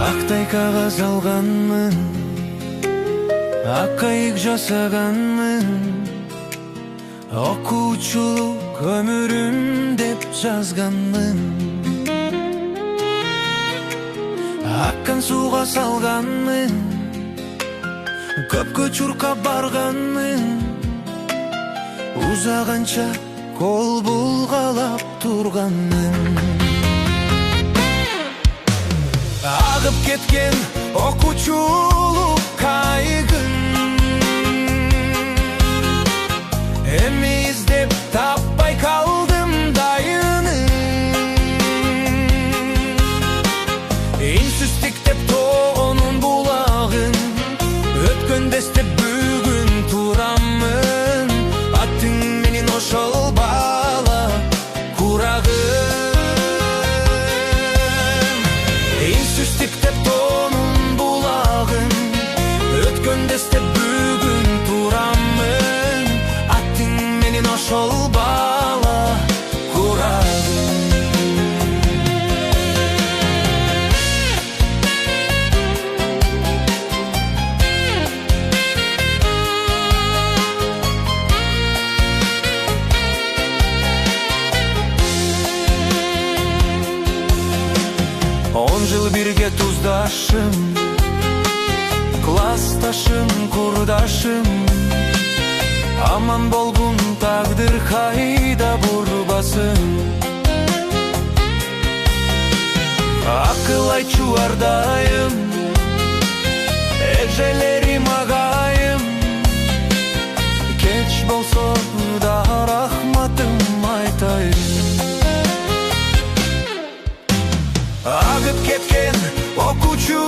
Актай кагаз алганмын, ак кайык жасаганмын, окуучулук өмүрүм деп жазганмын. Аккан сууга салганмын, көпкө чуркап барганмын, узаганча кол булгалап турганмын. Агып кеткен окуучулук кайыгын эми издеп таппай калдым дайынын. Инсүстиктеп тоонун булагын өткөн дестеп бүгүн тураммын. Аттың менен ошол бала курагын. Инсүстиктеп тоонун булагын өткөн дестеп бүгүн тураммын. Аттың менен ошол бала курагын. Он жыл бирге туздашым, классташым, курдашым. Аман болгун тагдыр кайда бурбасын. Акыл айтчу ардайым, эжелерим агайым. Кеч болсо да рахматым айтайын. Агып кеткен окуучу